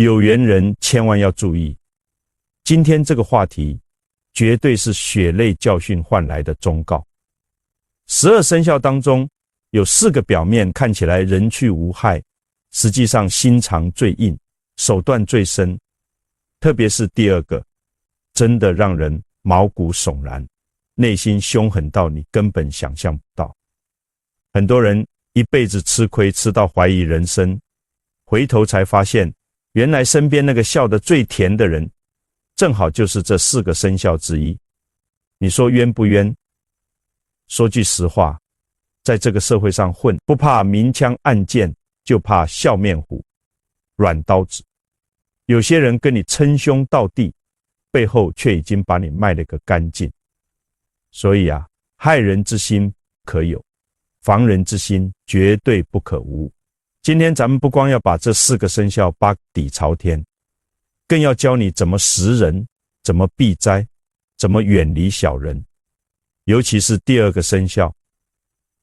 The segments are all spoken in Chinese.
有缘人千万要注意，今天这个话题绝对是血泪教训换来的忠告。12生肖当中有4个表面看起来人去无害，实际上心肠最硬，手段最深，特别是第2个，真的让人毛骨悚然，内心凶狠到你根本想象不到。很多人一辈子吃亏，吃到怀疑人生，回头才发现，原来身边那个笑得最甜的人，正好就是这4个生肖之一。你说冤不冤？说句实话，在这个社会上混，不怕明枪暗箭，就怕笑面虎、软刀子。有些人跟你称兄道弟，背后却已经把你卖了个干净。所以啊，害人之心可有，防人之心绝对不可无。今天咱们不光要把这4个生肖扒底朝天，更要教你怎么识人，怎么避灾，怎么远离小人。尤其是第2个生肖，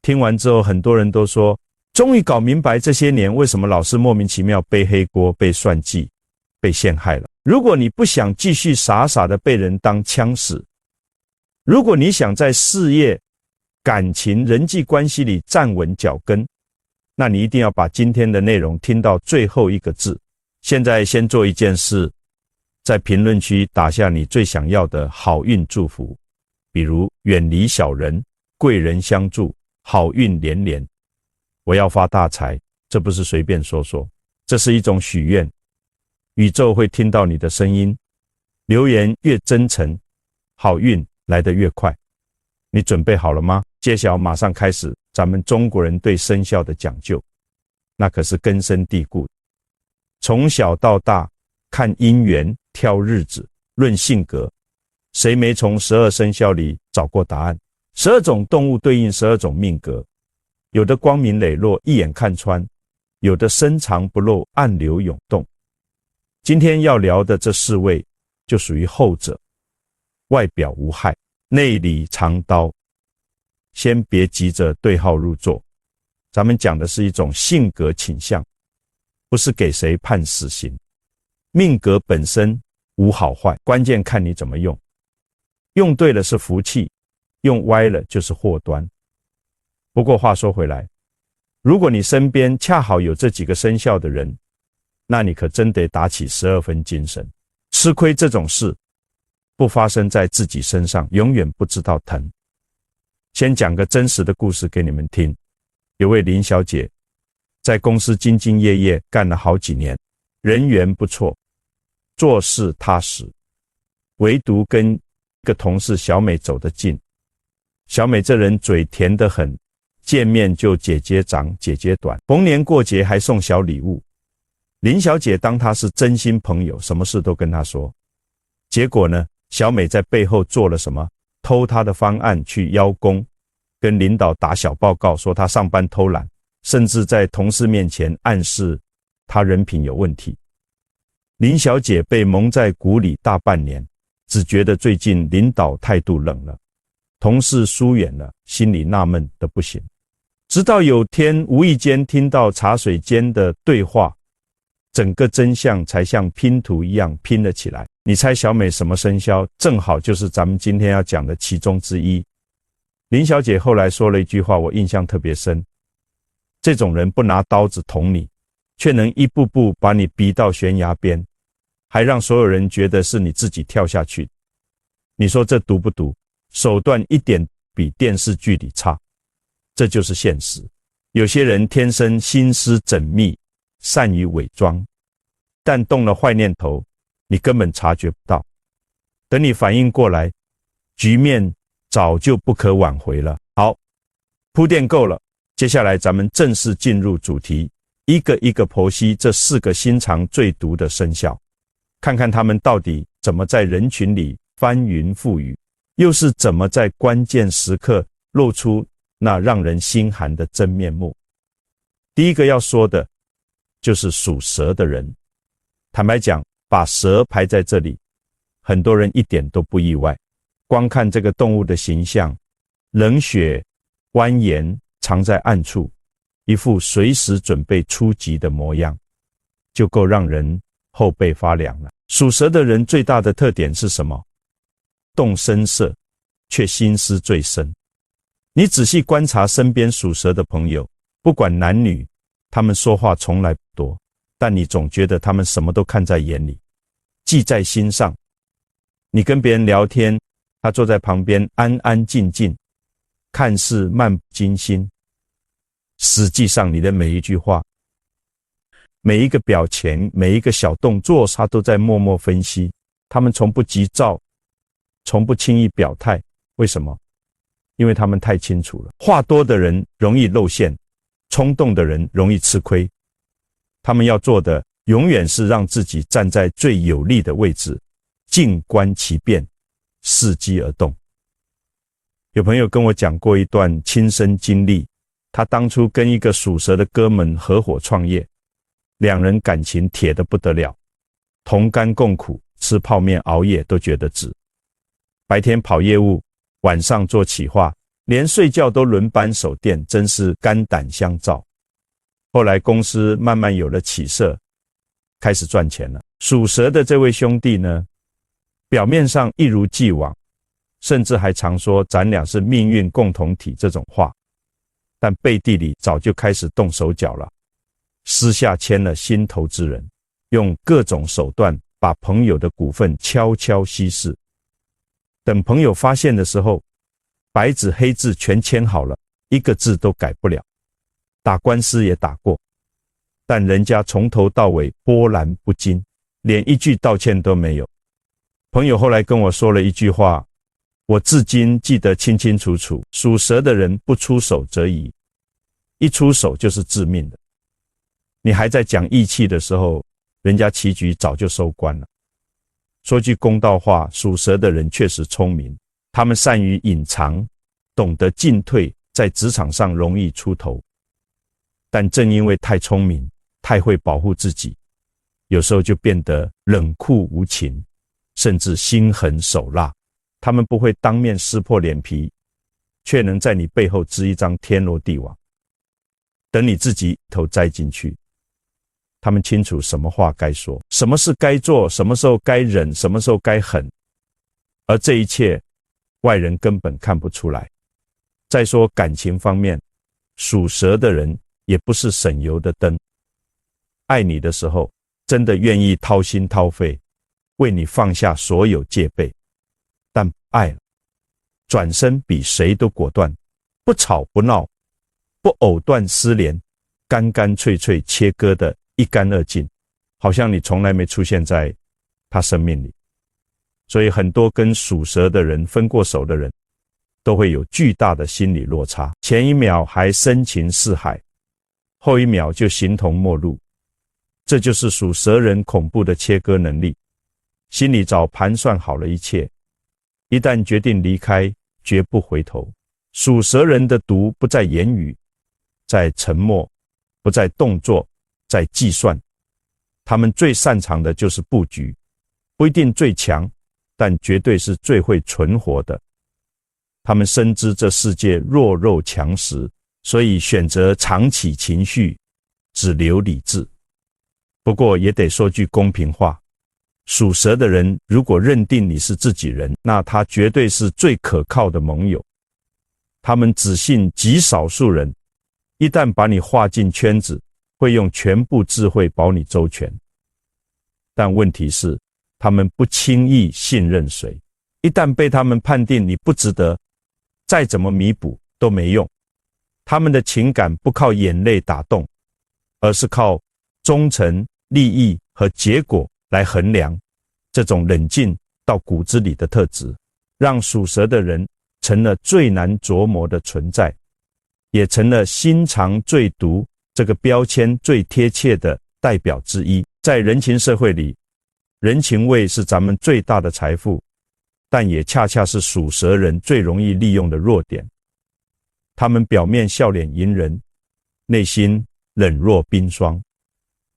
听完之后很多人都说，终于搞明白这些年为什么老是莫名其妙背黑锅、被算计、被陷害了。如果你不想继续傻傻的被人当枪使，如果你想在事业、感情、人际关系里站稳脚跟，那你一定要把今天的内容听到最后一个字。现在先做一件事，在评论区打下你最想要的好运祝福，比如远离小人、贵人相助、好运连连。我要发大财，这不是随便说说，这是一种许愿。宇宙会听到你的声音，留言越真诚，好运来得越快。你准备好了吗？揭晓马上开始咱们中国人对生肖的讲究，那可是根深蒂固。从小到大，看姻缘、挑日子、论性格，谁没从12生肖里找过答案？12种动物对应12种命格，有的光明磊落，一眼看穿，有的深藏不露，暗流涌动。今天要聊的这4位就属于后者，外表无害，内里藏刀。先别急着对号入座，咱们讲的是一种性格倾向，不是给谁判死刑。命格本身无好坏，关键看你怎么用。用对了是福气，用歪了就是祸端。不过话说回来，如果你身边恰好有这几个生肖的人，那你可真得打起12分精神。吃亏这种事不发生在自己身上，永远不知道疼。先讲个真实的故事给你们听。有位林小姐在公司兢兢业业干了好几年，人缘不错，做事踏实，唯独跟一个同事小美走得近。小美这人嘴甜得很，见面就姐姐长姐姐短，逢年过节还送小礼物。林小姐当她是真心朋友，什么事都跟她说。结果呢，小美在背后做了什么？偷她的方案去邀功，跟领导打小报告说她上班偷懒，甚至在同事面前暗示她人品有问题。林小姐被蒙在鼓里大半年，只觉得最近领导态度冷了，同事疏远了，心里纳闷得不行。直到有天无意间听到茶水间的对话，整个真相才像拼图一样拼了起来。你猜小美什么生肖？正好就是咱们今天要讲的其中之一。林小姐后来说了一句话，我印象特别深。这种人不拿刀子捅你，却能一步步把你逼到悬崖边，还让所有人觉得是你自己跳下去。你说这毒不毒？手段一点比电视剧里差。这就是现实。有些人天生心思缜密，善于伪装，但动了坏念头，你根本察觉不到。等你反应过来，局面早就不可挽回了。好，铺垫够了，接下来咱们正式进入主题，一个一个剖析这4个心肠最毒的生肖，看看他们到底怎么在人群里翻云覆雨，又是怎么在关键时刻露出那让人心寒的真面目。第一个要说的就是属蛇的人。坦白讲，把蛇排在这里，很多人一点都不意外。光看这个动物的形象，冷血、蜿蜒，藏在暗处，一副随时准备出击的模样，就够让人后背发凉了。属蛇的人最大的特点是什么？动声色，却心思最深。你仔细观察身边属蛇的朋友，不管男女，他们说话从来不多，但你总觉得他们什么都看在眼里，记在心上。你跟别人聊天，他坐在旁边安安静静，看似漫不经心，实际上你的每一句话，每一个表情，每一个小动作，他都在默默分析。他们从不急躁，从不轻易表态。为什么？因为他们太清楚了，话多的人容易露馅，冲动的人容易吃亏。他们要做的永远是让自己站在最有利的位置，静观其变，伺机而动。有朋友跟我讲过一段亲身经历，他当初跟一个属蛇的哥们合伙创业，两人感情铁得不得了，同甘共苦，吃泡面熬夜都觉得值。白天跑业务，晚上做企划，连睡觉都轮班守店，真是肝胆相照。后来公司慢慢有了起色，开始赚钱了。属蛇的这位兄弟呢，表面上一如既往，甚至还常说咱俩是命运共同体这种话，但背地里早就开始动手脚了，私下签了新投资人，用各种手段把朋友的股份悄悄稀释。等朋友发现的时候，白纸黑字全签好了，一个字都改不了。打官司也打过，但人家从头到尾波澜不惊，连一句道歉都没有。朋友后来跟我说了一句话，我至今记得清清楚楚：属蛇的人不出手则已，一出手就是致命的。你还在讲义气的时候，人家棋局早就收官了。说句公道话，属蛇的人确实聪明，他们善于隐藏，懂得进退，在职场上容易出头。但正因为太聪明，太会保护自己，有时候就变得冷酷无情，甚至心狠手辣。他们不会当面撕破脸皮，却能在你背后织一张天罗地网，等你自己一头栽进去。他们清楚什么话该说，什么事该做，什么时候该忍，什么时候该狠，而这一切外人根本看不出来。再说感情方面，属蛇的人也不是省油的灯，爱你的时候真的愿意掏心掏肺，为你放下所有戒备，但爱了，转身比谁都果断，不吵不闹，不藕断丝连，干干脆脆切割的一干二净，好像你从来没出现在他生命里。所以很多跟属蛇的人分过手的人，都会有巨大的心理落差，前一秒还深情似海，后一秒就形同陌路。这就是属蛇人恐怖的切割能力，心里早盘算好了一切，一旦决定离开，绝不回头。属蛇人的毒不在言语，在沉默，不在动作，在计算。他们最擅长的就是布局，不一定最强，但绝对是最会存活的。他们深知这世界弱肉强食，所以选择藏起情绪，只留理智。不过也得说句公平话，属蛇的人如果认定你是自己人，那他绝对是最可靠的盟友。他们只信极少数人，一旦把你划进圈子，会用全部智慧保你周全。但问题是，他们不轻易信任谁，一旦被他们判定你不值得，再怎么弥补都没用。他们的情感不靠眼泪打动，而是靠忠诚、利益和结果来衡量。这种冷静到骨子里的特质，让属蛇的人成了最难琢磨的存在，也成了心肠最毒这个标签最贴切的代表之一。在人情社会里，人情味是咱们最大的财富，但也恰恰是属蛇人最容易利用的弱点。他们表面笑脸迎人，内心冷若冰霜，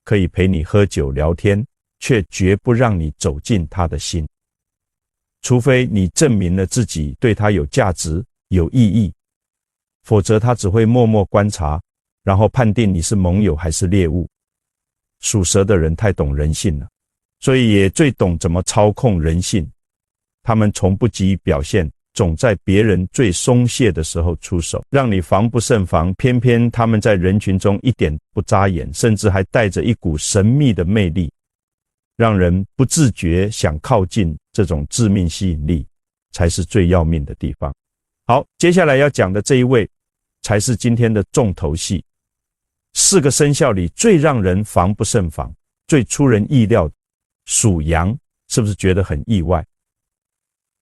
可以陪你喝酒聊天，却绝不让你走进他的心。除非你证明了自己对他有价值、有意义，否则他只会默默观察，然后判定你是盟友还是猎物。属蛇的人太懂人性了，所以也最懂怎么操控人性。他们从不急于表现，总在别人最松懈的时候出手，让你防不胜防。偏偏他们在人群中一点不扎眼，甚至还带着一股神秘的魅力，让人不自觉想靠近。这种致命吸引力才是最要命的地方。好，接下来要讲的这一位才是今天的重头戏。4个生肖里最让人防不胜防，最出人意料，属羊，是不是觉得很意外？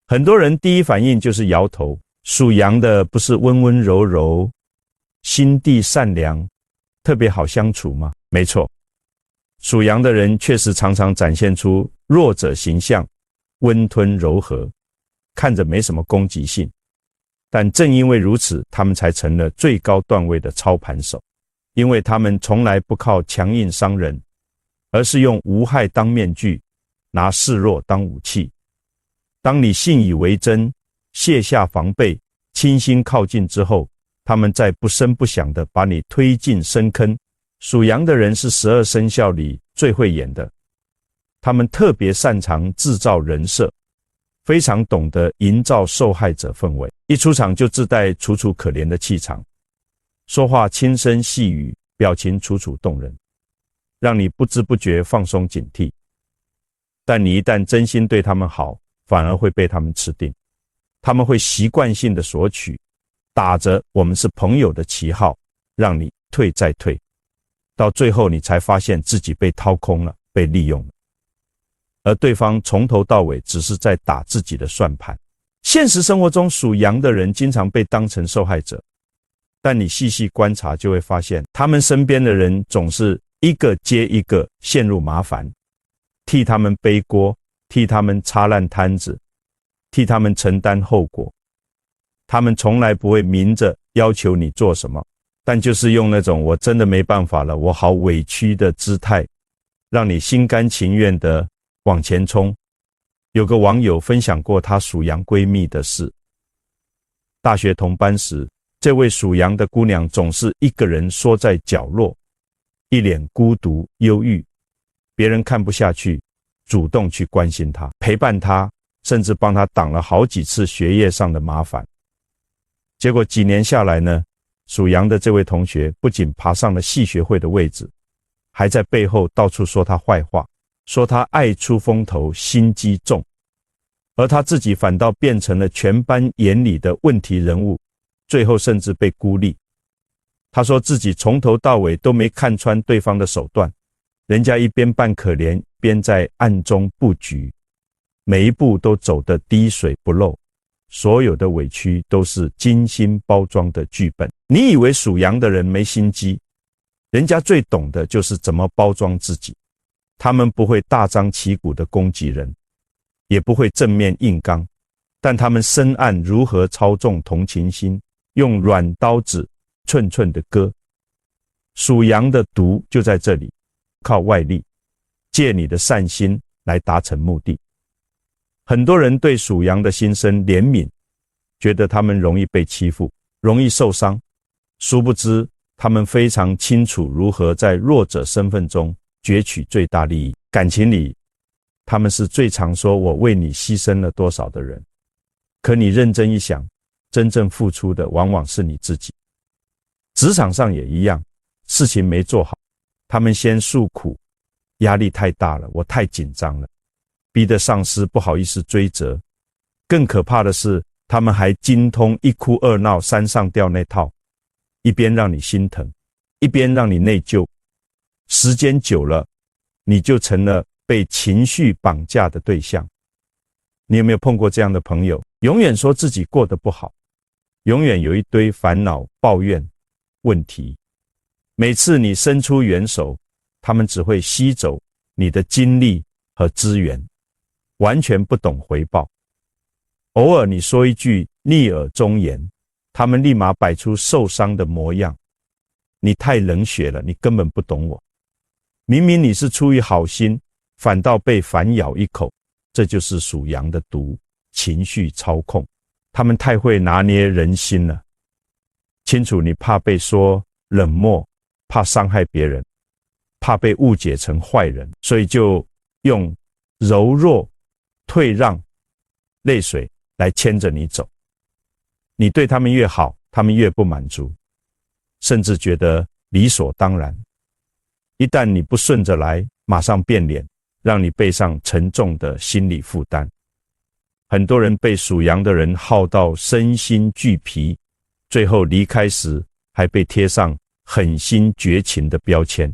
很多人第一反应就是摇头，属羊的不是温温柔柔，心地善良，特别好相处吗？没错，属羊的人确实常常展现出弱者形象，温吞柔和，看着没什么攻击性。但正因为如此，他们才成了最高段位的操盘手，因为他们从来不靠强硬伤人，而是用无害当面具，拿示弱当武器。当你信以为真，卸下防备，倾心靠近之后，他们再不声不响地把你推进深坑。属羊的人是12生肖里最会演的，他们特别擅长制造人设，非常懂得营造受害者氛围，一出场就自带楚楚可怜的气场，说话轻声细语，表情楚楚动人，让你不知不觉放松警惕。但你一旦真心对他们好，反而会被他们吃定。他们会习惯性的索取，打着我们是朋友的旗号，让你退再退，到最后你才发现自己被掏空了，被利用了，而对方从头到尾只是在打自己的算盘。现实生活中，属羊的人经常被当成受害者，但你细细观察就会发现，他们身边的人总是一个接一个陷入麻烦，替他们背锅，替他们擦烂摊子，替他们承担后果。他们从来不会明着要求你做什么，但就是用那种我真的没办法了，我好委屈的姿态，让你心甘情愿的往前冲。有个网友分享过她属羊闺蜜的事。大学同班时，这位属羊的姑娘总是一个人缩在角落，一脸孤独忧郁，别人看不下去，主动去关心她，陪伴她，甚至帮她挡了好几次学业上的麻烦。结果几年下来呢，属羊的这位同学不仅爬上了系学会的位置，还在背后到处说她坏话，说她爱出风头，心机重，而她自己反倒变成了全班眼里的问题人物，最后甚至被孤立。她说自己从头到尾都没看穿对方的手段，人家一边扮可怜，一边在暗中布局，每一步都走得滴水不漏，所有的委屈都是精心包装的剧本。你以为属羊的人没心机，人家最懂的就是怎么包装自己。他们不会大张旗鼓的攻击人，也不会正面硬刚，但他们深谙如何操纵同情心，用软刀子寸寸的割。属羊的毒就在这里，靠外力，借你的善心来达成目的。很多人对属羊的心生怜悯，觉得他们容易被欺负，容易受伤，殊不知他们非常清楚如何在弱者身份中攫取最大利益。感情里，他们是最常说我为你牺牲了多少的人，可你认真一想，真正付出的往往是你自己。职场上也一样，事情没做好，他们先诉苦，压力太大了，我太紧张了，逼得上司不好意思追责。更可怕的是，他们还精通一哭二闹三上吊那套，一边让你心疼，一边让你内疚。时间久了，你就成了被情绪绑架的对象。你有没有碰过这样的朋友？永远说自己过得不好，永远有一堆烦恼、抱怨、问题。每次你伸出援手，他们只会吸走你的精力和资源，完全不懂回报。偶尔你说一句逆耳忠言，他们立马摆出受伤的模样。你太冷血了，你根本不懂我。明明你是出于好心，反倒被反咬一口。这就是属羊的毒，情绪操控。他们太会拿捏人心了，清楚你怕被说冷漠，怕伤害别人，怕被误解成坏人，所以就用柔弱、退让、泪水来牵着你走。你对他们越好，他们越不满足，甚至觉得理所当然。一旦你不顺着来，马上变脸，让你背上沉重的心理负担。很多人被属羊的人耗到身心俱疲，最后离开时还被贴上狠心绝情的标签。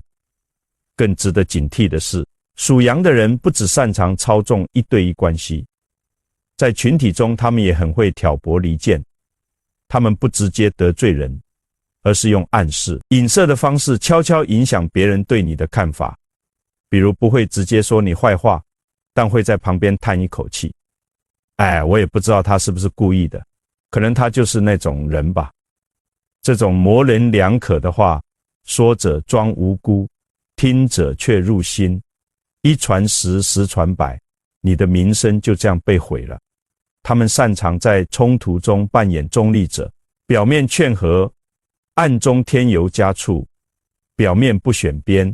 更值得警惕的是，属羊的人不只擅长操纵一对一关系，在群体中他们也很会挑拨离间。他们不直接得罪人，而是用暗示、影射的方式悄悄影响别人对你的看法。比如不会直接说你坏话，但会在旁边叹一口气。我也不知道他是不是故意的，可能他就是那种人吧。这种模棱两可的话，说者装无辜，听者却入心，一传十，十传百，你的名声就这样被毁了。他们擅长在冲突中扮演中立者，表面劝和，暗中添油加醋，表面不选边，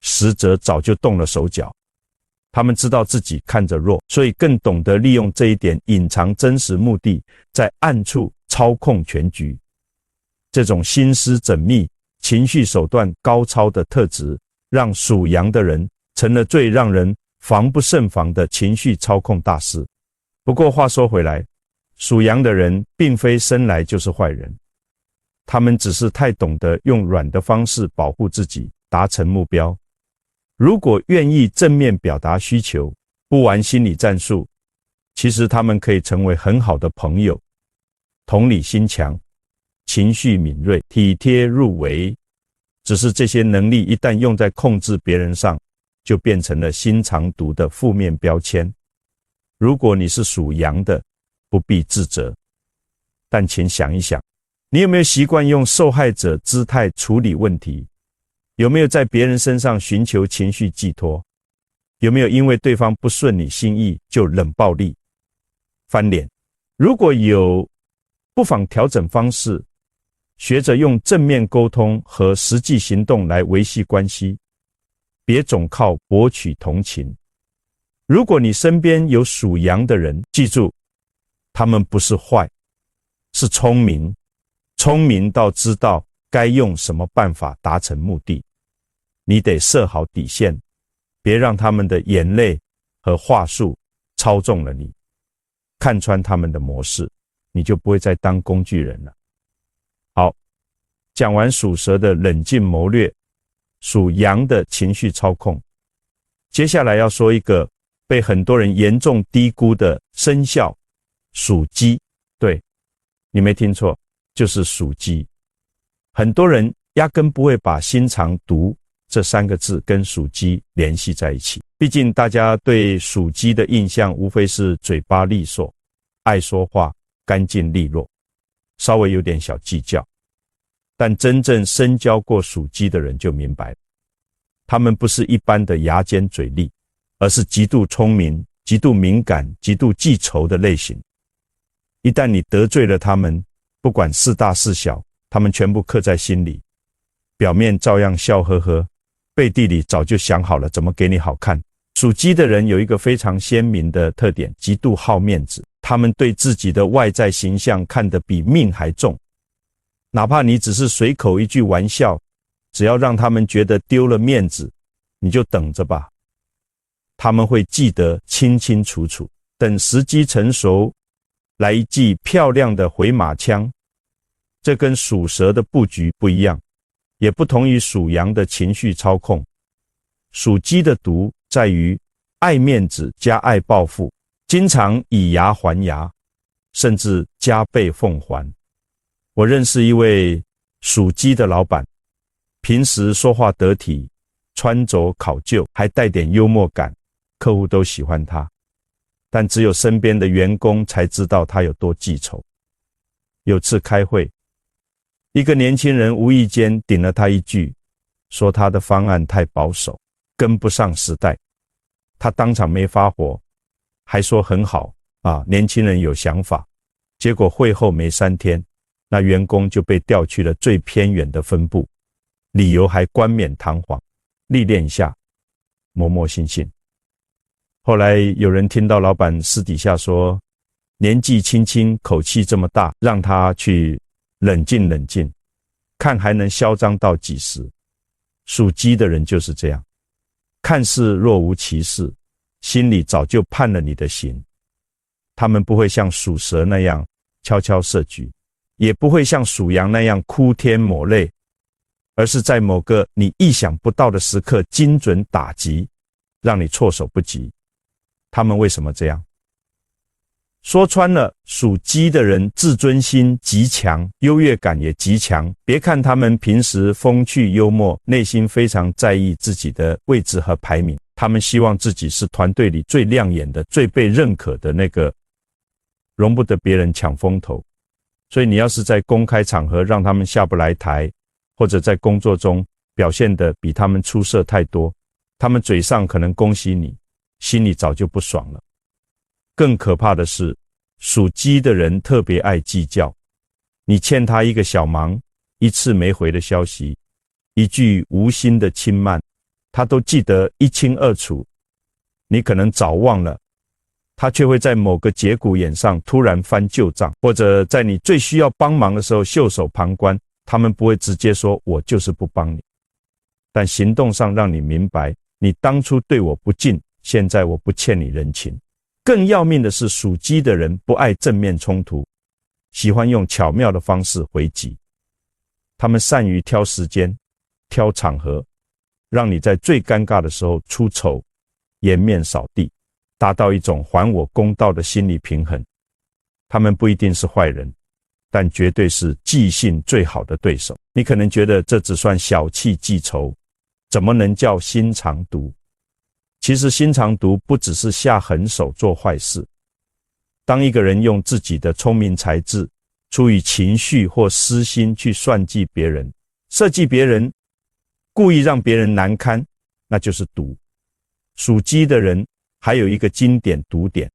实则早就动了手脚。他们知道自己看着弱，所以更懂得利用这一点隐藏真实目的，在暗处操控全局。这种心思缜密、情绪手段高超的特质，让属羊的人成了最让人防不胜防的情绪操控大师。不过话说回来，属羊的人并非生来就是坏人，他们只是太懂得用软的方式保护自己，达成目标。如果愿意正面表达需求，不玩心理战术，其实他们可以成为很好的朋友。同理心强，情绪敏锐，体贴入微，只是这些能力一旦用在控制别人上，就变成了心肠毒的负面标签。如果你是属羊的，不必自责，但请想一想，你有没有习惯用受害者姿态处理问题？有没有在别人身上寻求情绪寄托？有没有因为对方不顺你心意就冷暴力、翻脸？如果有，不妨调整方式，学着用正面沟通和实际行动来维系关系，别总靠博取同情。如果你身边有属羊的人，记住，他们不是坏，是聪明，聪明到知道该用什么办法达成目的。你得设好底线，别让他们的眼泪和话术操纵了你。看穿他们的模式，你就不会再当工具人了。好，讲完属蛇的冷静谋略，属羊的情绪操控，接下来要说一个被很多人严重低估的生肖，属鸡。对，你没听错，就是属鸡。很多人压根不会把心肠毒这3个字跟属鸡联系在一起，毕竟大家对属鸡的印象无非是嘴巴利索，爱说话，干净利落，稍微有点小计较。但真正深交过属鸡的人就明白了，他们不是一般的牙尖嘴利，而是极度聪明、极度敏感、极度记仇的类型。一旦你得罪了他们，不管是大是小，他们全部刻在心里，表面照样笑呵呵，背地里早就想好了怎么给你好看。属鸡的人有一个非常鲜明的特点，极度好面子，他们对自己的外在形象看得比命还重。哪怕你只是随口一句玩笑，只要让他们觉得丢了面子，你就等着吧。他们会记得清清楚楚，等时机成熟，来一记漂亮的回马枪。这跟属蛇的布局不一样，也不同于属羊的情绪操控。属鸡的毒在于爱面子加爱报复，经常以牙还牙，甚至加倍奉还。我认识一位属鸡的老板，平时说话得体，穿着考究，还带点幽默感，客户都喜欢他。但只有身边的员工才知道他有多记仇。有次开会，一个年轻人无意间顶了他一句，说他的方案太保守，跟不上时代。他当场没发火，还说很好年轻人有想法。结果会后没3天，那员工就被调去了最偏远的分部，理由还冠冕堂皇，历练一下，磨磨信信。后来有人听到老板私底下说，年纪轻轻口气这么大，让他去冷静冷静，看还能嚣张到几时。属鸡的人就是这样，看似若无其事，心里早就判了你的刑。他们不会像属蛇那样悄悄设局，也不会像属羊那样哭天抹泪，而是在某个你意想不到的时刻精准打击，让你措手不及。他们为什么这样？说穿了，属鸡的人自尊心极强，优越感也极强。别看他们平时风趣幽默，内心非常在意自己的位置和排名。他们希望自己是团队里最亮眼的、最被认可的那个，容不得别人抢风头。所以你要是在公开场合让他们下不来台，或者在工作中表现得比他们出色太多，他们嘴上可能恭喜你，心里早就不爽了。更可怕的是，属鸡的人特别爱计较。你欠他一个小忙，一次没回的消息，一句无心的轻慢，他都记得一清二楚。你可能早忘了，他却会在某个节骨眼上突然翻旧账，或者在你最需要帮忙的时候袖手旁观。他们不会直接说我就是不帮你，但行动上让你明白，你当初对我不敬，现在我不欠你人情。更要命的是，属鸡的人不爱正面冲突，喜欢用巧妙的方式回击。他们善于挑时间、挑场合，让你在最尴尬的时候出丑，颜面扫地，达到一种还我公道的心理平衡。他们不一定是坏人，但绝对是记性最好的对手。你可能觉得这只算小气记仇，怎么能叫心肠毒？其实心肠毒不只是下狠手做坏事。当一个人用自己的聪明才智，出于情绪或私心去算计别人，设计别人，故意让别人难堪，那就是毒。属鸡的人还有一个经典毒点，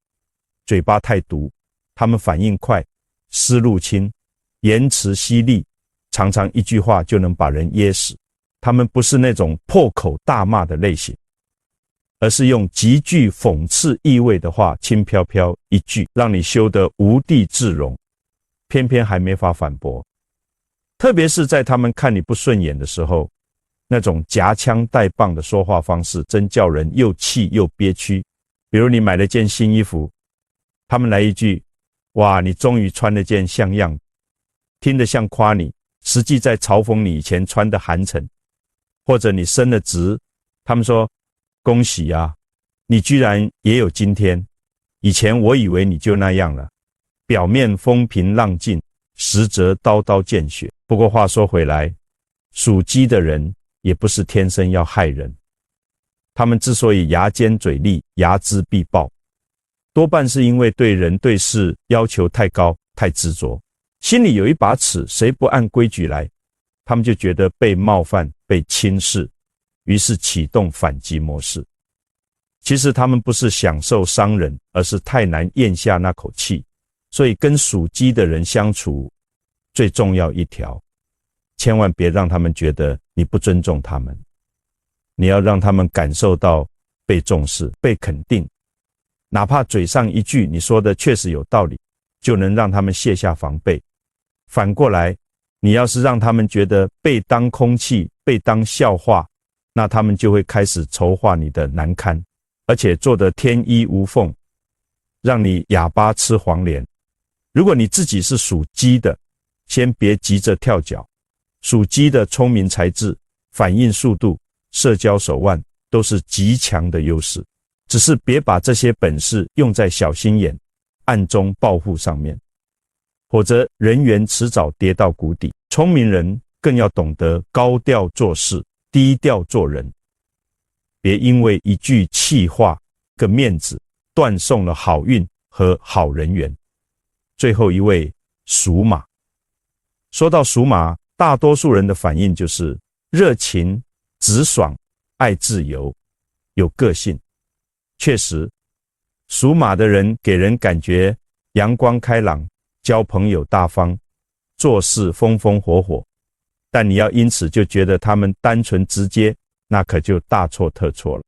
嘴巴太毒，他们反应快，思路清，言辞犀利，常常一句话就能把人噎死。他们不是那种破口大骂的类型，而是用极具讽刺意味的话，轻飘飘一句，让你羞得无地自容，偏偏还没法反驳。特别是在他们看你不顺眼的时候，那种夹枪带棒的说话方式，真叫人又气又憋屈。比如你买了件新衣服，他们来一句，哇，你终于穿了件像样，听得像夸你，实际在嘲讽你以前穿的寒碜。或者你升了职，他们说，恭喜啊，你居然也有今天，以前我以为你就那样了。表面风平浪静，实则刀刀见血。不过话说回来，属鸡的人也不是天生要害人，他们之所以牙尖嘴利，睚眦必报，多半是因为对人对事要求太高，太执着，心里有一把尺，谁不按规矩来，他们就觉得被冒犯、被轻视，于是启动反击模式。其实他们不是享受伤人，而是太难咽下那口气。所以跟属鸡的人相处，最重要一条，千万别让他们觉得你不尊重他们，你要让他们感受到被重视、被肯定，哪怕嘴上一句你说的确实有道理，就能让他们卸下防备。反过来，你要是让他们觉得被当空气、被当笑话，那他们就会开始筹划你的难堪，而且做得天衣无缝，让你哑巴吃黄连。如果你自己是属鸡的，先别急着跳脚。属鸡的聪明才智、反应速度、社交手腕都是极强的优势，只是别把这些本事用在小心眼、暗中报复上面，否则人缘迟早跌到谷底。聪明人更要懂得高调做事，低调做人，别因为一句气话、个面子，断送了好运和好人缘。最后一位，属马。说到属马，大多数人的反应就是热情、直爽、爱自由、有个性。确实，属马的人给人感觉阳光开朗，交朋友大方，做事风风火火，但你要因此就觉得他们单纯直接，那可就大错特错了。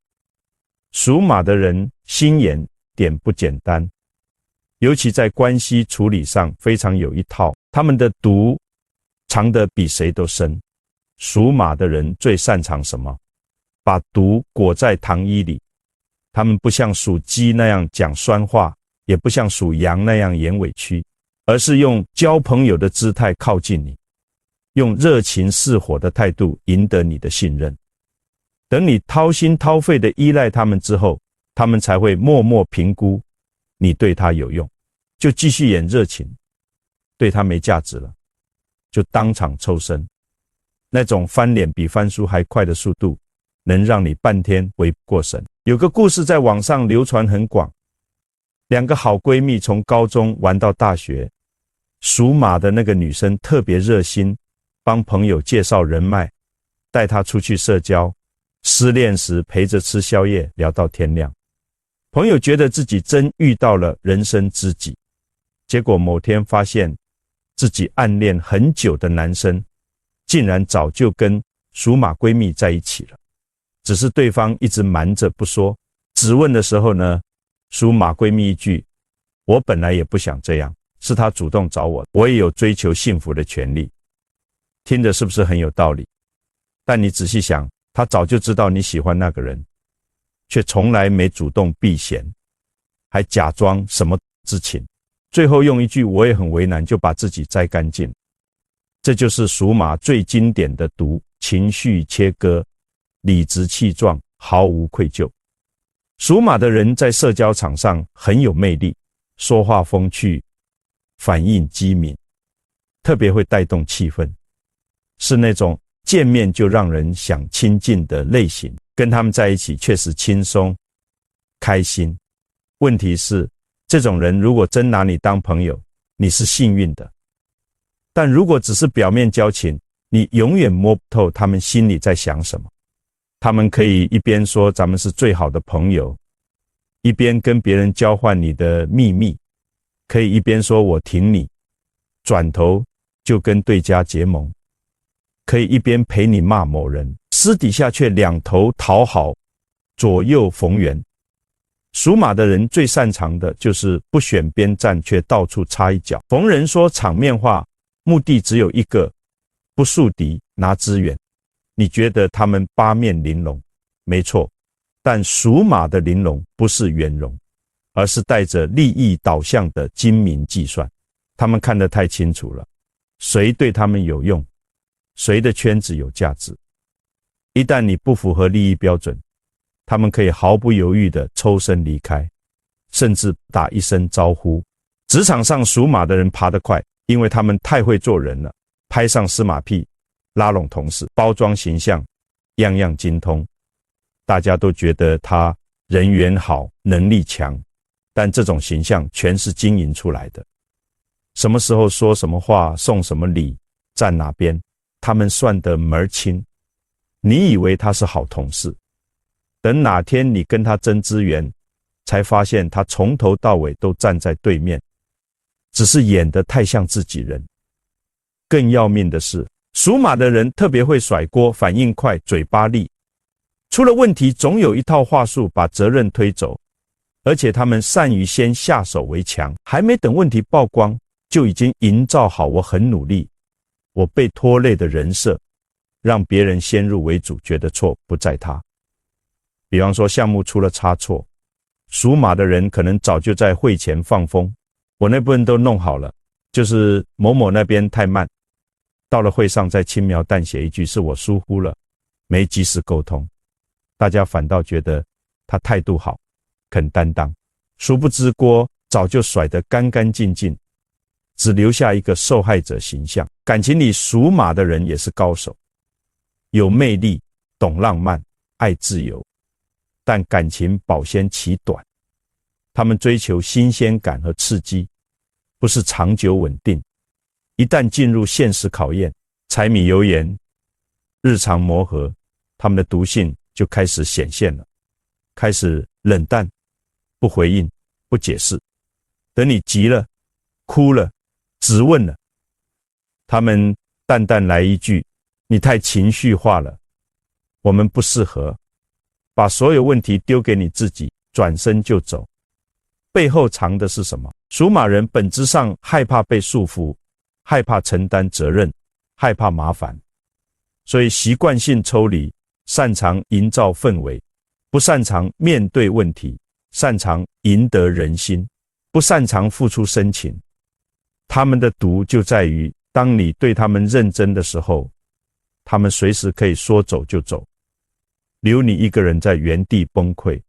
属马的人心眼点不简单，尤其在关系处理上非常有一套，他们的毒藏得比谁都深。属马的人最擅长什么？把毒裹在糖衣里。他们不像属鸡那样讲酸话，也不像属羊那样演委屈，而是用交朋友的姿态靠近你，用热情似火的态度赢得你的信任。等你掏心掏肺的依赖他们之后，他们才会默默评估你对他有用，就继续演热情，对他没价值了，就当场抽身。那种翻脸比翻书还快的速度，能让你半天回不过神。有个故事在网上流传很广，两个好闺蜜从高中玩到大学，属马的那个女生特别热心，帮朋友介绍人脉，带她出去社交，失恋时陪着吃宵夜聊到天亮。朋友觉得自己真遇到了人生知己，结果某天发现自己暗恋很久的男生竟然早就跟属马闺蜜在一起了，只是对方一直瞒着不说。质问的时候呢，属马闺蜜一句：我本来也不想这样，是他主动找我，我也有追求幸福的权利。听着是不是很有道理？但你仔细想，他早就知道你喜欢那个人，却从来没主动避嫌，还假装什么知情，最后用一句我也很为难就把自己摘干净。这就是属马最经典的毒，情绪切割，理直气壮，毫无愧疚。属马的人在社交场上很有魅力，说话风趣，反应机敏，特别会带动气氛，是那种见面就让人想亲近的类型。跟他们在一起确实轻松开心。问题是，这种人如果真拿你当朋友，你是幸运的。但如果只是表面交情，你永远摸不透他们心里在想什么。他们可以一边说咱们是最好的朋友，一边跟别人交换你的秘密，可以一边说我挺你，转头就跟对家结盟，可以一边陪你骂某人，私底下却两头讨好，左右逢源。属马的人最擅长的就是不选边站，却到处插一脚。逢人说场面话，目的只有一个，不树敌，拿资源。你觉得他们八面玲珑？没错，但属马的玲珑不是圆融，而是带着利益导向的精明计算。他们看得太清楚了，谁对他们有用，谁的圈子有价值。一旦你不符合利益标准，他们可以毫不犹豫地抽身离开，甚至打一声招呼。职场上属马的人爬得快，因为他们太会做人了，拍上司马屁，拉拢同事，包装形象，样样精通。大家都觉得他人缘好，能力强，但这种形象全是经营出来的。什么时候说什么话，送什么礼，站哪边，他们算得门儿清。你以为他是好同事，等哪天你跟他争资源，才发现他从头到尾都站在对面，只是演得太像自己人。更要命的是，属马的人特别会甩锅，反应快，嘴巴利，出了问题总有一套话术把责任推走，而且他们善于先下手为强，还没等问题曝光，就已经营造好我很努力，我被拖累的人设，让别人先入为主，觉得错不在他。比方说项目出了差错，属马的人可能早就在会前放风，我那部分都弄好了，就是某某那边太慢，到了会上再轻描淡写一句是我疏忽了，没及时沟通，大家反倒觉得他态度好，肯担当，殊不知锅早就甩得干干净净，只留下一个受害者形象。感情里属马的人也是高手，有魅力，懂浪漫，爱自由，但感情保鲜期短，他们追求新鲜感和刺激，不是长久稳定。一旦进入现实考验，柴米油盐，日常磨合，他们的毒性就开始显现了，开始冷淡，不回应，不解释。等你急了，哭了，质问了，他们淡淡来一句：你太情绪化了，我们不适合。把所有问题丢给你自己，转身就走。背后藏的是什么？属马人本质上害怕被束缚，害怕承担责任，害怕麻烦，所以习惯性抽离，擅长营造氛围，不擅长面对问题，擅长赢得人心，不擅长付出深情。他们的毒就在于，当你对他们认真的时候，他们随时可以说走就走，留你一个人在原地崩溃。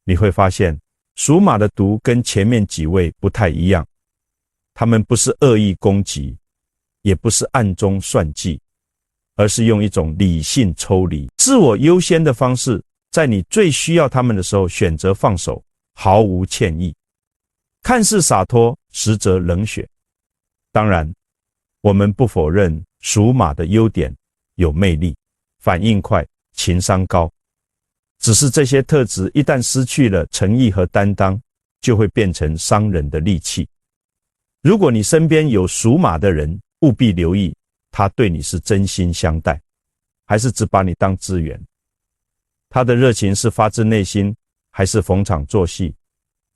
你会发现，属马的毒跟前面几位不太一样，他们不是恶意攻击，也不是暗中算计，而是用一种理性抽离、自我优先的方式，在你最需要他们的时候选择放手，毫无歉意，看似洒脱，实则冷血。当然，我们不否认属马的优点有魅力，反应快，情商高。只是这些特质一旦失去了诚意和担当，就会变成伤人的利器。如果你身边有属马的人，务必留意他对你是真心相待，还是只把你当资源。他的热情是发自内心，还是逢场作戏。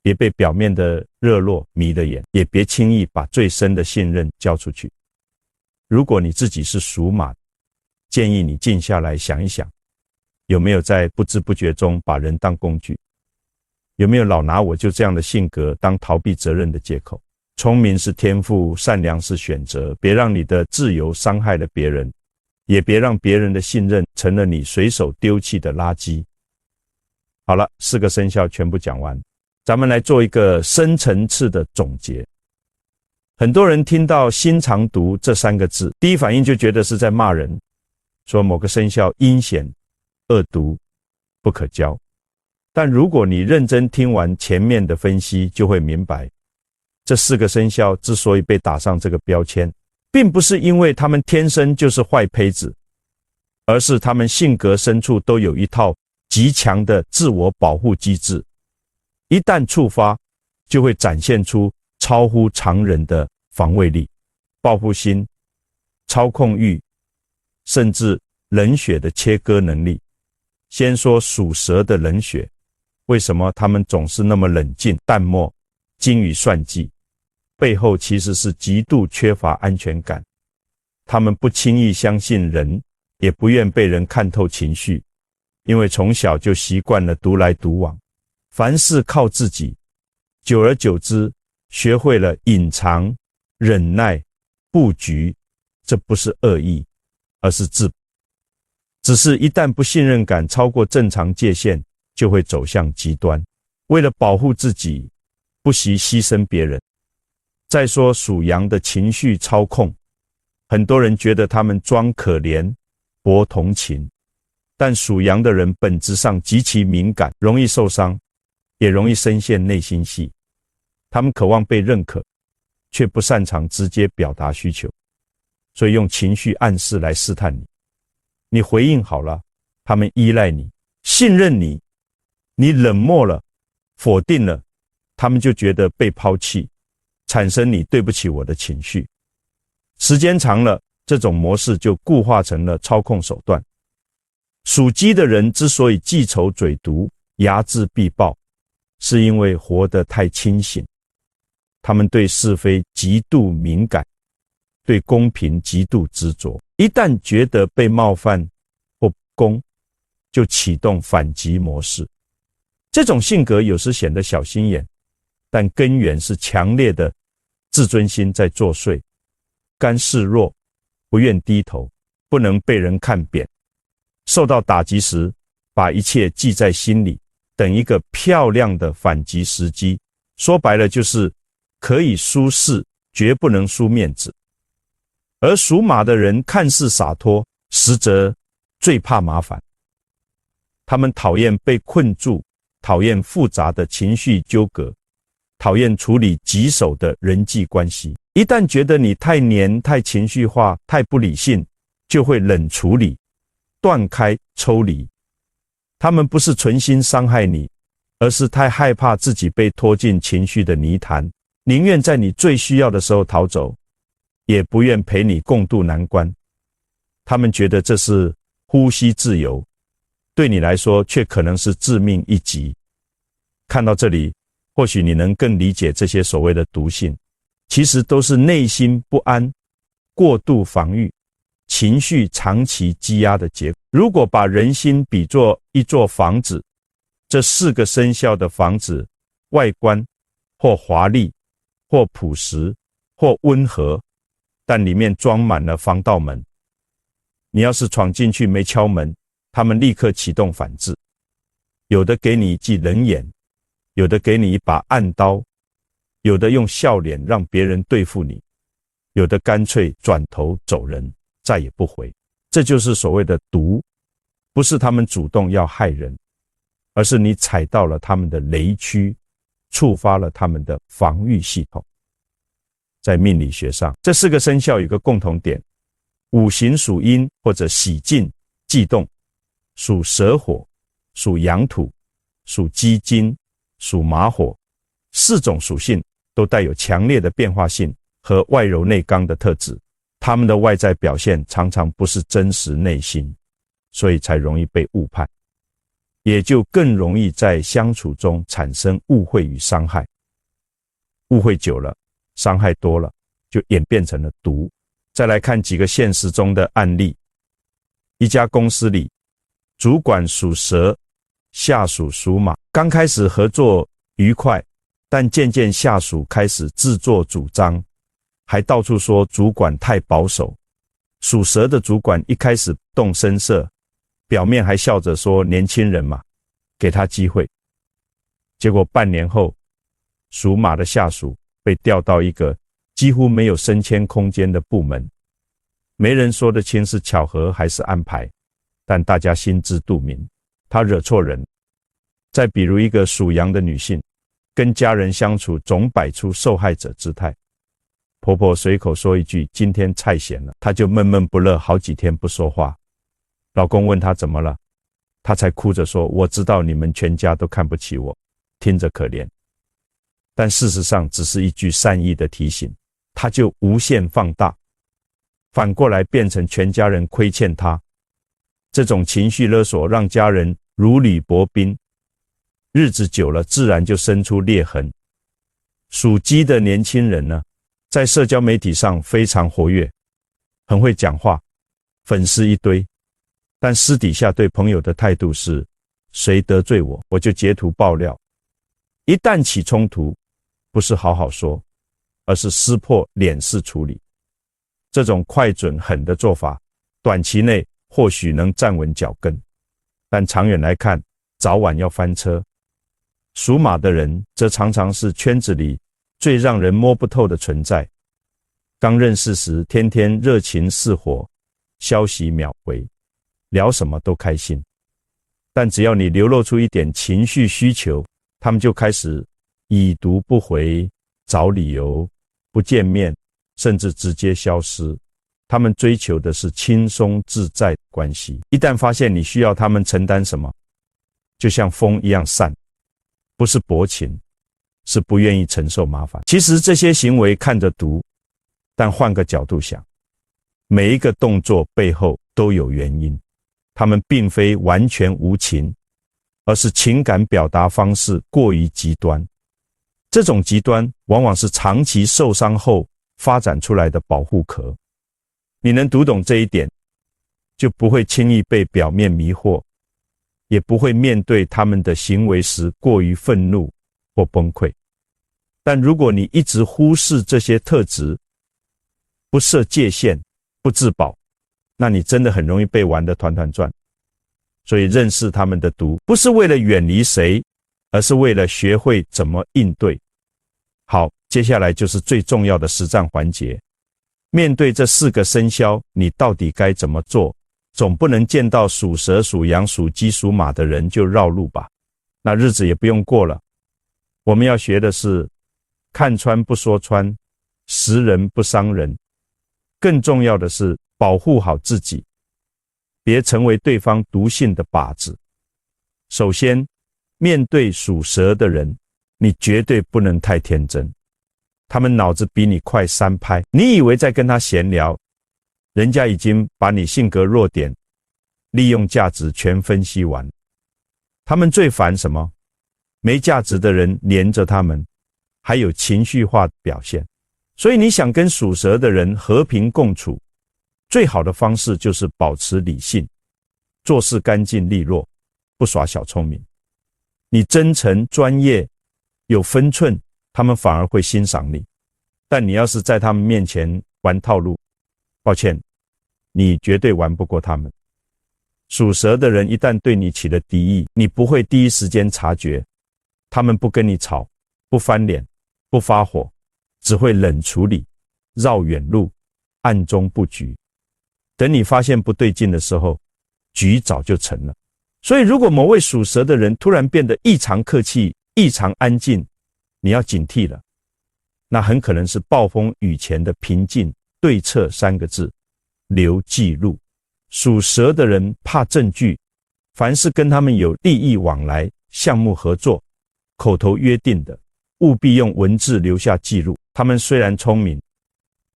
别被表面的热络迷了眼，也别轻易把最深的信任交出去。如果你自己是属马，建议你静下来想一想，有没有在不知不觉中把人当工具？有没有老拿我就这样的性格当逃避责任的借口？聪明是天赋，善良是选择，别让你的自由伤害了别人，也别让别人的信任成了你随手丢弃的垃圾。好了，4个生肖全部讲完，咱们来做一个深层次的总结。很多人听到心肠毒这3个字，第一反应就觉得是在骂人，说某个生肖阴险恶毒不可交。但如果你认真听完前面的分析，就会明白，这4个生肖之所以被打上这个标签，并不是因为他们天生就是坏胚子，而是他们性格深处都有一套极强的自我保护机制，一旦触发，就会展现出超乎常人的防卫力、报复心、操控欲，甚至冷血的切割能力。先说属蛇的冷血，为什么他们总是那么冷静淡漠、精于算计？背后其实是极度缺乏安全感。他们不轻易相信人，也不愿被人看透情绪，因为从小就习惯了独来独往，凡事靠自己，久而久之，学会了隐藏、忍耐、布局。这不是恶意，而是自保。只是一旦不信任感超过正常界限，就会走向极端，为了保护自己，不惜牺牲别人。再说属羊的情绪操控，很多人觉得他们装可怜、博同情，但属羊的人本质上极其敏感，容易受伤，也容易深陷内心戏。他们渴望被认可，却不擅长直接表达需求，所以用情绪暗示来试探你。你回应好了，他们依赖你、信任你；你冷漠了、否定了，他们就觉得被抛弃，产生你对不起我的情绪。时间长了，这种模式就固化成了操控手段。属鸡的人之所以记仇嘴毒、睚眦必报，是因为活得太清醒。他们对是非极度敏感，对公平极度执着。一旦觉得被冒犯或不公，就启动反击模式。这种性格有时显得小心眼，但根源是强烈的自尊心在作祟，甘示弱，不愿低头，不能被人看扁。受到打击时，把一切记在心里，等一个漂亮的反击时机。说白了就是可以输势，绝不能输面子。而属马的人看似洒脱，实则最怕麻烦。他们讨厌被困住，讨厌复杂的情绪纠葛，讨厌处理棘手的人际关系。一旦觉得你太黏、太情绪化、太不理性，就会冷处理、断开、抽离。他们不是存心伤害你，而是太害怕自己被拖进情绪的泥潭，宁愿在你最需要的时候逃走，也不愿陪你共度难关。他们觉得这是呼吸自由，对你来说却可能是致命一击。看到这里，或许你能更理解这些所谓的毒性，其实都是内心不安、过度防御、情绪长期积压的结果。如果把人心比作一座房子，这4个生肖的房子外观或华丽，或朴实，或温和，但里面装满了防盗门。你要是闯进去没敲门，他们立刻启动反制，有的给你一记冷眼，有的给你一把暗刀，有的用笑脸让别人对付你，有的干脆转头走人，再也不回。这就是所谓的毒，不是他们主动要害人，而是你踩到了他们的雷区，触发了他们的防御系统。在命理学上，这4个生肖有个共同点，五行属阴或者喜静忌动，属蛇火，属阳土，属鸡金，属马火，4种属性都带有强烈的变化性和外柔内刚的特质，他们的外在表现常常不是真实内心，所以才容易被误判，也就更容易在相处中产生误会与伤害。误会久了，伤害多了，就演变成了毒。再来看几个现实中的案例。一家公司里，主管属蛇，下属属马，刚开始合作愉快，但渐渐下属开始自作主张，还到处说主管太保守。属蛇的主管一开始动声色，表面还笑着说年轻人嘛，给他机会。结果半年后，属马的下属被调到一个几乎没有升迁空间的部门，没人说得清是巧合还是安排，但大家心知肚明，他惹错人。再比如一个属羊的女性，跟家人相处总摆出受害者姿态，婆婆随口说一句今天菜咸了，她就闷闷不乐，好几天不说话。老公问她怎么了，她才哭着说我知道你们全家都看不起我，听着可怜。但事实上只是一句善意的提醒，她就无限放大，反过来变成全家人亏欠她。这种情绪勒索让家人如履薄冰，日子久了自然就生出裂痕。属鸡的年轻人呢，在社交媒体上非常活跃，很会讲话，粉丝一堆，但私底下对朋友的态度是谁得罪我，我就截图爆料。一旦起冲突，不是好好说，而是撕破脸式处理。这种快准狠的做法，短期内或许能站稳脚跟，但长远来看，早晚要翻车。属马的人则常常是圈子里最让人摸不透的存在。刚认识时，天天热情似火，消息秒回，聊什么都开心。但只要你流露出一点情绪需求，他们就开始已读不回，找理由，不见面，甚至直接消失。他们追求的是轻松自在的关系，一旦发现你需要他们承担什么，就像风一样散，不是薄情，是不愿意承受麻烦。其实这些行为看着毒，但换个角度想，每一个动作背后都有原因，他们并非完全无情，而是情感表达方式过于极端。这种极端往往是长期受伤后发展出来的保护壳。你能读懂这一点，就不会轻易被表面迷惑，也不会面对他们的行为时过于愤怒或崩溃。但如果你一直忽视这些特质，不设界限，不自保，那你真的很容易被玩得团团转。所以认识他们的毒，不是为了远离谁，而是为了学会怎么应对。好，接下来就是最重要的实战环节。面对这4个生肖，你到底该怎么做？总不能见到属蛇、属羊、属鸡、属马的人就绕路吧？那日子也不用过了。我们要学的是看穿不说穿，识人不伤人。更重要的是保护好自己，别成为对方毒性的靶子。首先，面对属蛇的人，你绝对不能太天真。他们脑子比你快3拍，你以为在跟他闲聊，人家已经把你性格弱点、利用价值全分析完。他们最烦什么？没价值的人黏着他们，还有情绪化的表现。所以你想跟属蛇的人和平共处，最好的方式就是保持理性，做事干净利落，不耍小聪明。你真诚、专业、有分寸，他们反而会欣赏你。但你要是在他们面前玩套路，抱歉，你绝对玩不过他们。属蛇的人一旦对你起了敌意，你不会第一时间察觉，他们不跟你吵，不翻脸，不发火，只会冷处理，绕远路，暗中布局。等你发现不对劲的时候，局早就成了。所以如果某位属蛇的人突然变得异常客气，异常安静，你要警惕了。那很可能是暴风雨前的平静，对策3个字，留记录。属蛇的人怕证据，凡是跟他们有利益往来、项目合作、口头约定的，务必用文字留下记录。他们虽然聪明，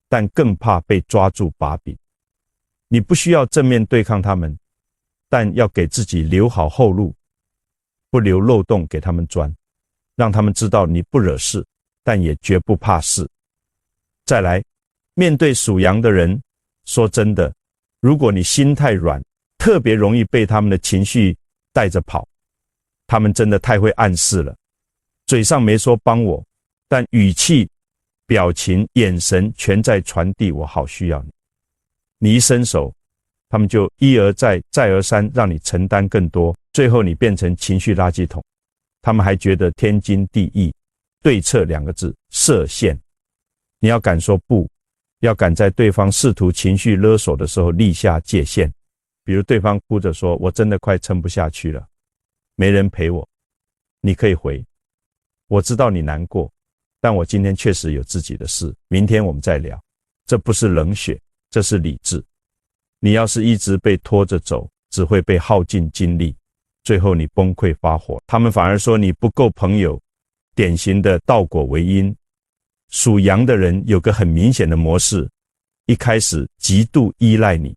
但更怕被抓住把柄。你不需要正面对抗他们，但要给自己留好后路，不留漏洞给他们钻，让他们知道你不惹事，但也绝不怕事。再来，面对属羊的人，说真的，如果你心太软，特别容易被他们的情绪带着跑。他们真的太会暗示了，嘴上没说帮我，但语气、表情、眼神全在传递我好需要你。你一伸手，他们就一而再再而三让你承担更多，最后你变成情绪垃圾桶。他们还觉得天经地义。对策2个字，设限。你要敢说不，要敢在对方试图情绪勒索的时候立下界限。比如对方哭着说，我真的快撑不下去了，没人陪我。你可以回，我知道你难过，但我今天确实有自己的事，明天我们再聊。这不是冷血，这是理智。你要是一直被拖着走，只会被耗尽精力，最后你崩溃发火，他们反而说你不够朋友，典型的倒果为因。属羊的人有个很明显的模式，一开始极度依赖你，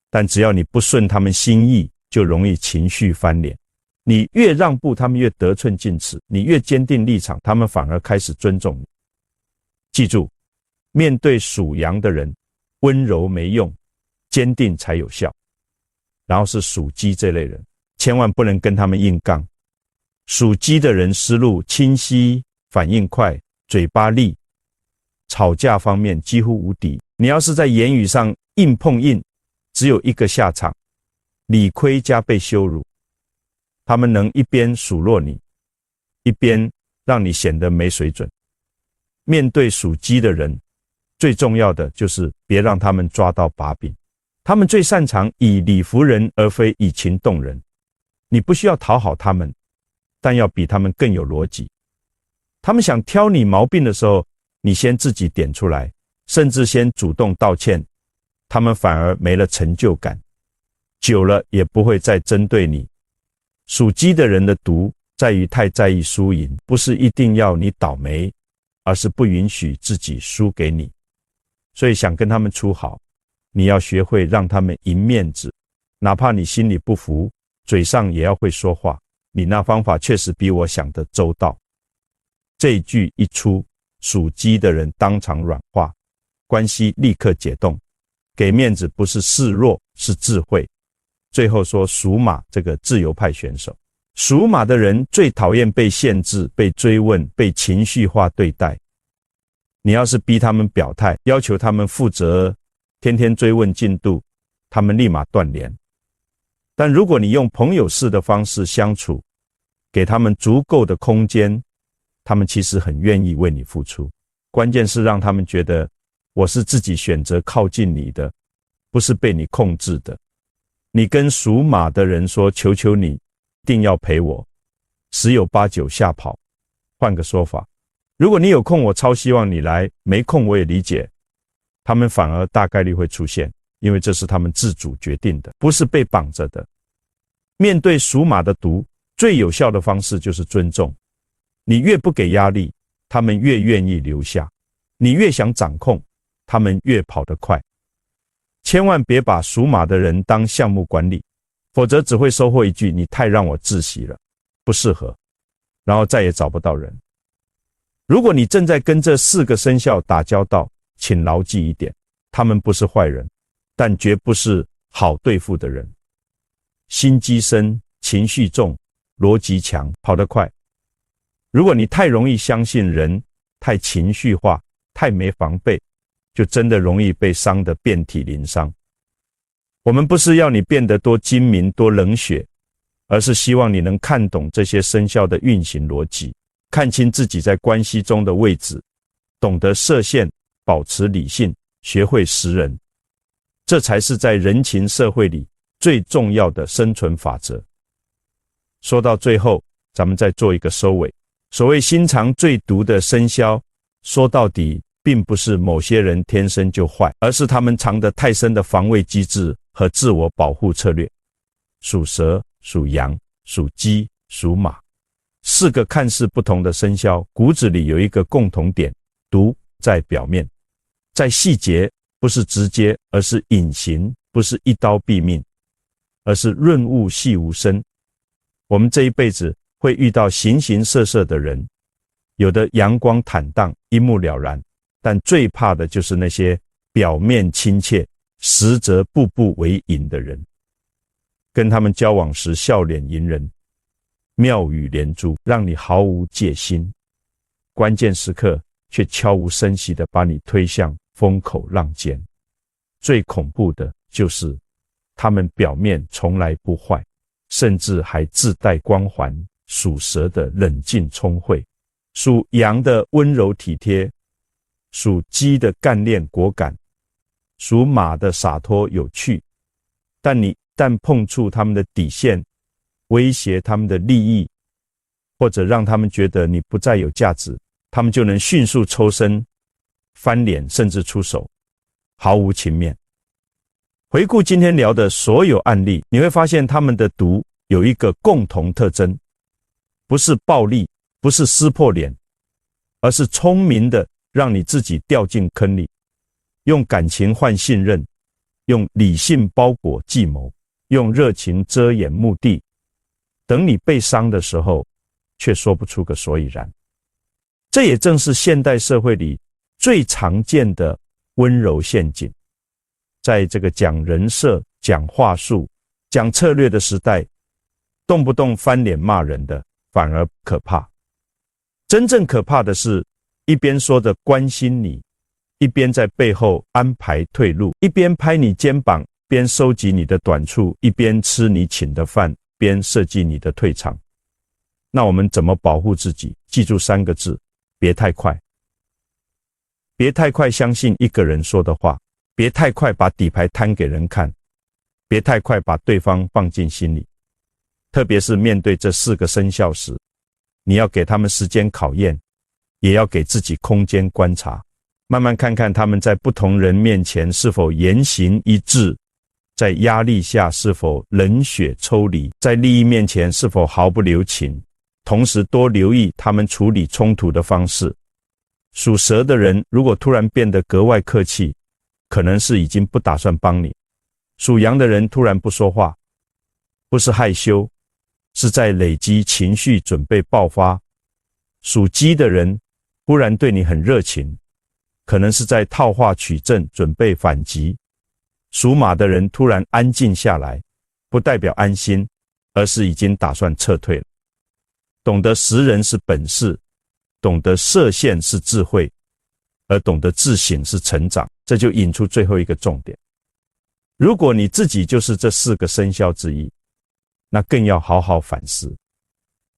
但只要你不顺他们心意，就容易情绪翻脸。你越让步，他们越得寸进尺，你越坚定立场，他们反而开始尊重你。记住，面对属羊的人，温柔没用，坚定才有效。然后是属鸡这类人，千万不能跟他们硬杠。属鸡的人思路清晰，反应快，嘴巴利，吵架方面几乎无敌。你要是在言语上硬碰硬，只有一个下场，理亏加被羞辱。他们能一边数落你，一边让你显得没水准。面对属鸡的人，最重要的就是别让他们抓到把柄。他们最擅长以理服人，而非以情动人。你不需要讨好他们，但要比他们更有逻辑。他们想挑你毛病的时候，你先自己点出来，甚至先主动道歉，他们反而没了成就感，久了也不会再针对你。属鸡的人的毒在于太在意输赢，不是一定要你倒霉，而是不允许自己输给你。所以想跟他们处好，你要学会让他们赢面子，哪怕你心里不服，嘴上也要会说话。你那方法确实比我想的周到。这一句一出，属鸡的人当场软化，关系立刻解冻。给面子不是示弱，是智慧。最后说属马这个自由派选手，属马的人最讨厌被限制、被追问、被情绪化对待。你要是逼他们表态，要求他们负责，天天追问进度，他们立马断联。但如果你用朋友式的方式相处，给他们足够的空间，他们其实很愿意为你付出。关键是让他们觉得我是自己选择靠近你的，不是被你控制的。你跟属马的人说，求求你一定要陪我，10有8九吓跑。换个说法，如果你有空，我超希望你来，没空我也理解，他们反而大概率会出现，因为这是他们自主决定的，不是被绑着的。面对属马的毒，最有效的方式就是尊重。你越不给压力，他们越愿意留下；你越想掌控，他们越跑得快。千万别把属马的人当项目管理，否则只会收获一句你太让我窒息了，不适合。然后再也找不到人。如果你正在跟这4个生肖打交道，请牢记一点，他们不是坏人，但绝不是好对付的人。心机深，情绪重，逻辑强，跑得快。如果你太容易相信人，太情绪化，太没防备，就真的容易被伤得遍体鳞伤。我们不是要你变得多精明多冷血，而是希望你能看懂这些生肖的运行逻辑，看清自己在关系中的位置，懂得设限，保持理性，学会识人。这才是在人情社会里最重要的生存法则。说到最后，咱们再做一个收尾。所谓心肠最毒的生肖，说到底并不是某些人天生就坏，而是他们藏得太深的防卫机制和自我保护策略。属蛇、属羊、属鸡、属马，4个看似不同的生肖，骨子里有一个共同点，毒在表面，在细节，不是直接，而是隐形，不是一刀毙命，而是润物细无声。我们这一辈子会遇到形形色色的人，有的阳光坦荡，一目了然，但最怕的就是那些表面亲切，实则步步为营的人。跟他们交往时笑脸迎人，妙语连珠，让你毫无戒心，关键时刻却悄无声息地把你推向风口浪尖。最恐怖的就是他们表面从来不坏，甚至还自带光环。属蛇的冷静聪慧，属羊的温柔体贴，属鸡的干练果敢，属马的洒脱有趣。但你一旦碰触他们的底线，威胁他们的利益，或者让他们觉得你不再有价值，他们就能迅速抽身，翻脸，甚至出手，毫无情面。回顾今天聊的所有案例，你会发现他们的毒有一个共同特征，不是暴力，不是撕破脸，而是聪明的让你自己掉进坑里，用感情换信任，用理性包裹计谋，用热情遮掩目的，等你被伤的时候，却说不出个所以然。这也正是现代社会里最常见的温柔陷阱。在这个讲人设、讲话术、讲策略的时代，动不动翻脸骂人的反而可怕。真正可怕的是，一边说着关心你，一边在背后安排退路，一边拍你肩膀，边收集你的短处，一边吃你请的饭，边设计你的退场。那我们怎么保护自己？记住3个字：别太快。别太快相信一个人说的话，别太快把底牌摊给人看，别太快把对方放进心里。特别是面对这4个生肖时，你要给他们时间考验，也要给自己空间观察，慢慢看看他们在不同人面前是否言行一致，在压力下是否冷血抽离，在利益面前是否毫不留情，同时多留意他们处理冲突的方式。属蛇的人如果突然变得格外客气，可能是已经不打算帮你。属羊的人突然不说话，不是害羞，是在累积情绪准备爆发。属鸡的人忽然对你很热情，可能是在套话取证准备反击。属马的人突然安静下来，不代表安心，而是已经打算撤退了。懂得识人是本事，懂得设限是智慧，而懂得自省是成长。这就引出最后一个重点。如果你自己就是这4个生肖之一，那更要好好反思，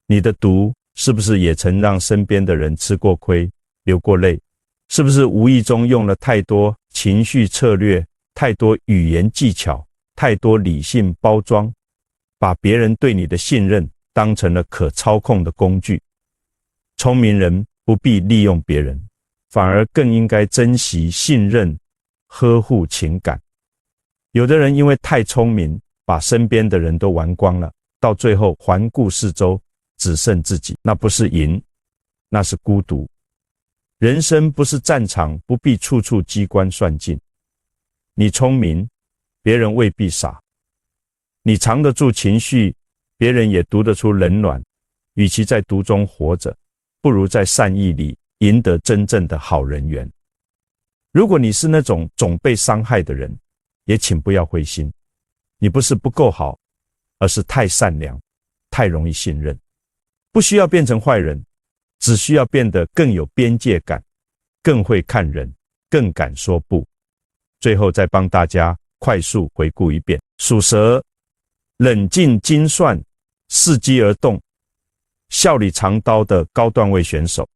你的毒是不是也曾让身边的人吃过亏、流过泪？是不是无意中用了太多情绪策略、太多语言技巧、太多理性包装，把别人对你的信任当成了可操控的工具？聪明人不必利用别人，反而更应该珍惜信任，呵护情感。有的人因为太聪明，把身边的人都玩光了，到最后环顾四周，只剩自己，那不是赢，那是孤独。人生不是战场，不必处处机关算尽。你聪明，别人未必傻；你藏得住情绪，别人也读得出冷暖。与其在毒中活着，不如在善意里赢得真正的好人缘。如果你是那种总被伤害的人，也请不要灰心，你不是不够好，而是太善良，太容易信任。不需要变成坏人，只需要变得更有边界感，更会看人，更敢说不。最后再帮大家快速回顾一遍：属蛇，冷静精算，伺机而动，笑里藏刀的高段位选手；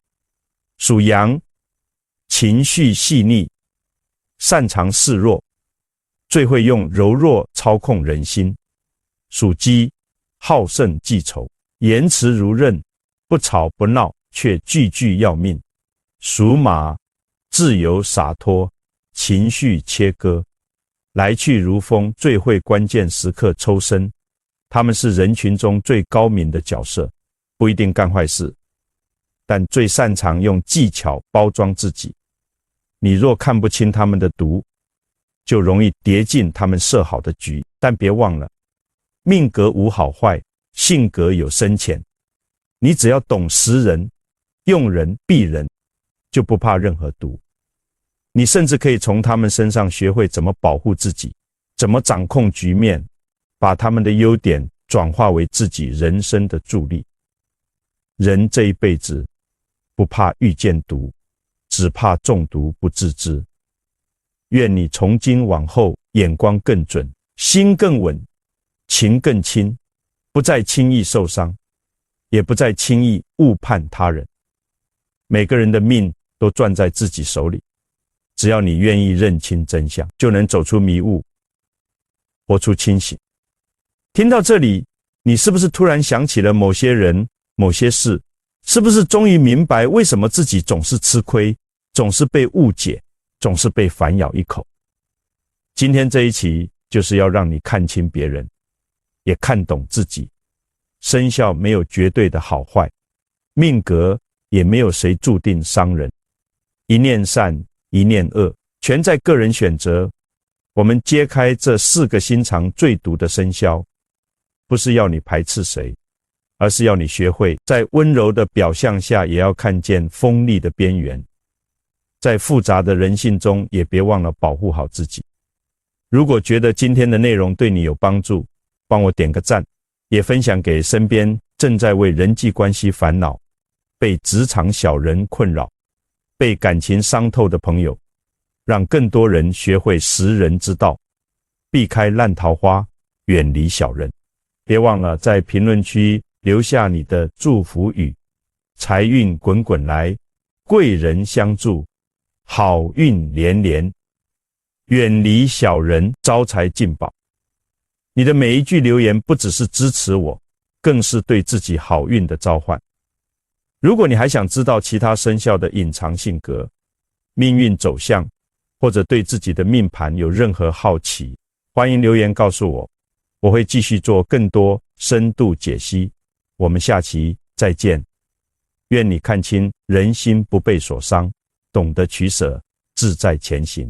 属羊，情绪细腻，擅长示弱，最会用柔弱操控人心；属鸡，好胜记仇，言辞如刃，不吵不闹，却句句要命；属马，自由洒脱，情绪切割，来去如风，最会关键时刻抽身。他们是人群中最高明的角色，不一定干坏事，但最擅长用技巧包装自己。你若看不清他们的毒，就容易跌进他们设好的局。但别忘了，命格无好坏，性格有深浅。你只要懂识人，用人避人，就不怕任何毒。你甚至可以从他们身上学会怎么保护自己，怎么掌控局面，把他们的优点转化为自己人生的助力。人这一辈子不怕遇见毒，只怕中毒不自知。愿你从今往后眼光更准，心更稳，情更轻，不再轻易受伤，也不再轻易误判他人。每个人的命都攥在自己手里，只要你愿意认清真相，就能走出迷雾，活出清醒。听到这里，你是不是突然想起了某些人、某些事？是不是终于明白为什么自己总是吃亏，总是被误解，总是被反咬一口？今天这一期就是要让你看清别人，也看懂自己。生肖没有绝对的好坏，命格也没有谁注定伤人。一念善，一念恶，全在个人选择。我们揭开这4个心肠最毒的生肖，不是要你排斥谁，而是要你学会在温柔的表象下也要看见锋利的边缘。在复杂的人性中，也别忘了保护好自己。如果觉得今天的内容对你有帮助，帮我点个赞，也分享给身边正在为人际关系烦恼、被职场小人困扰、被感情伤透的朋友，让更多人学会识人之道，避开烂桃花，远离小人。别忘了在评论区留下你的祝福语，财运滚滚来，贵人相助，好运连连，远离小人，招财进宝。你的每一句留言不只是支持我，更是对自己好运的召唤。如果你还想知道其他生肖的隐藏性格、命运走向，或者对自己的命盘有任何好奇，欢迎留言告诉我，我会继续做更多深度解析。我们下期再见。愿你看清人心不被所伤，懂得取舍，自在前行。